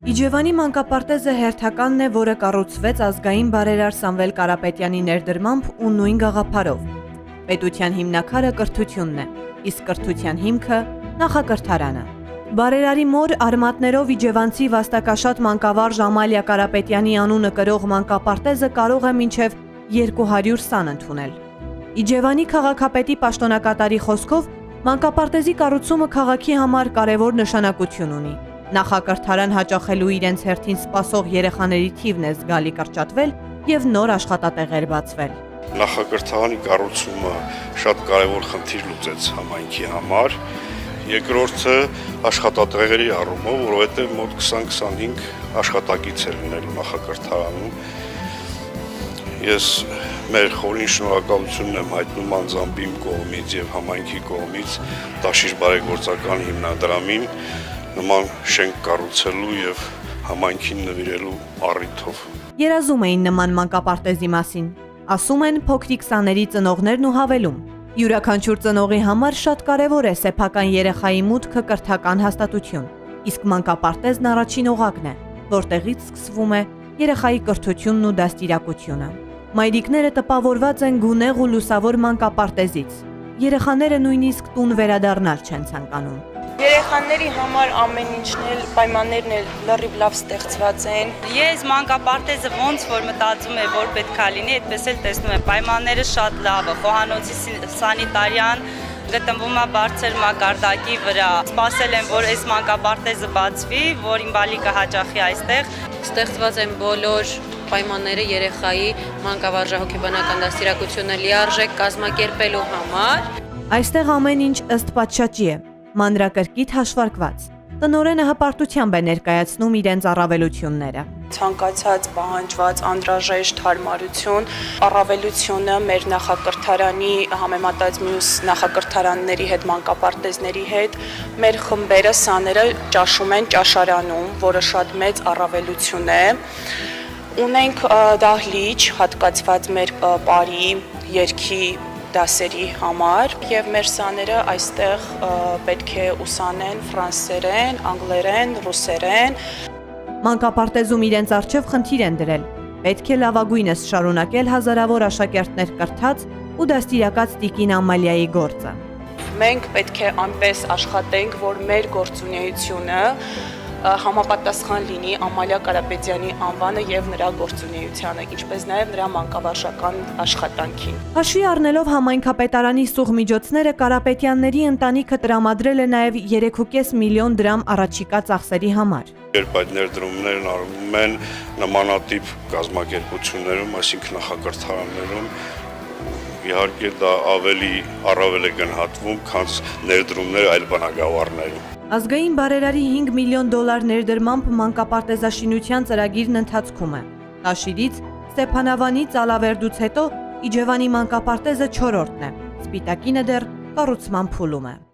Իջևանի մանկապարտեզը հերթականն է, որը կառուցվեց ազգային բարերար Սամվել Կարապետյանի ներդրմամբ ու նույն գաղափարով։ Պետության հիմնաքարը կրթությունն է, իսկ կրթության հիմքը նախակրթարանը։ Բարերարի մոր արմատներով իջևանցի վաստակաշատ մանկավարժ Ամալիա Կարապետյանի անունը կրող մանկապարտեզը կարող է մինչև 200 սան ընդունել։ Իջևանի քաղաքապետի պաշտոնակատարի խոսքով մանկապարտեզի կառուցումը քաղաքի համար կարևոր նշանակություն ունի։ Նախակրթարան հաճախելու իրենց հերթին սպասող երեխաների թիվն է զգալի կրճատվել և նոր աշխատատեղեր բացվել։ Նախակրթարանի կառուցումը շատ կարևոր խնդիր լուծեց համայնքի համար։ Երկրորդը աշխատատեղերի առումով, որովհետև մոտ 20-25 աշխատակից էր լինելու նախակրթարանում։ Ես մեր խորին շնորհակալությունն եմ հայտնում անձամբ իմ կողմից և համայնքի կողմից Տաշիր բարեգործական հիմնադրամին նման շենք կառուցելու և համայնքին նվիրելու առիթով։ Երազում էին նման մանկապարտեզի մասին, ասում են փոքրիկ սաների ծնողներն ու հավելում։ Յուրաքանչյուր ծնողի համար շատ կարևոր է սեփական երեխայի մուտքը կրթական հաստատություն, իսկ մանկապարտեզն առաջին օղակն է, որտեղից սկսվում է երեխայի կրթությունն ու դաստիարակությունը։ Մայրիկները տպավորված են գունեղ ու լուսավոր մանկապարտեզից։ Երեխաները նույնիսկ տուն վերադառնալ չեն ցանկանում։ Երեխաների համար ամեն ինչն էլ պայմաններն էլ լրիվ լավ ստեղծված են։ Ես մանկապարտեզը ոնց որ մտածում եմ, որ պետքա լինի, այդպես էլ տեսնում եմ, պայմանները շատ լավ է, խոհանոցի սանիտարիան գտնվում է բարձր մակարդակի վրա։ Սպասել եմ, որ այս մանկապարտեզը բացվի, որ իմ բալիկը հաճախի այստեղ։ Ստեղծված են բոլոր պայմանները երեխայի մանկավարժահոգեբանական դաստիարակությունը լիարժեք կազմակերպելու համար։ Այստեղ ամեն ինչ ըստ պատշաճի է, մանրակրկիտ հաշվարկված։ Տնօրենը հպարտությամբ է ներկայացնում իրենց առավելությունները։ Ցանկացած պահանջված անհրաժեշտ հարմարություն, առավելությունը մեր նախակրթարանի համեմատած մյուս նախակրթարանների հետ, մանկապարտեզների հետ, մեր խմբերը, սաները ճաշում են ճաշարանում, որը շատ մեծ առավելություն է։ Ունենք դահլիճ հատկացված մեր պարի, երգի դասերի համար և մեր սաները այստեղ պետք է ուսանեն ֆրանսերեն, անգլերեն, ռուսերեն։ Մանկապարտեզում իրենց առջև խնդիր են դրել։ Պետք է լավագույնս շարունակել հազարավոր աշակերտներ կրթած ու դաստիարակած տիկին Ամալիայի գործը։ Մենք պետք է այնպես աշխատենք, որ մեր գործունեությունը համապատասխան լինի Ամալիա Կարապետյանի անվանը և նրա գործունեությանը, ինչպես նաև նրա մանկավարժական աշխատանքին։ Հաշվի առնելով համայնքապետարանի սուղ միջոցները, Կարապետյանների ընտանիքը տրամադրել է նաև 3,5 միլիոն դրամ առաջիկա ծախսերի համար։ Երբ այդ ներդրումներն արվում են նմանատիպ կազմակերպություններում, այսինքն նախակրթարաններում, իհարկե դա առավել է գնահատվում, քան ներդրումներ այլ բնագավառներում։ Ազգային բարերարի 5 միլիոն դոլար ներդրմամբ մանկապարտեզաշինության ծրագիրն ընթացքում է։ Տաշիրից, Ստեփանավանից, Ալավերդուց հետո Իջևանի մանկապարտեզը 4-րդն է։ Սպիտակինը դեռ կառուցման փուլում է։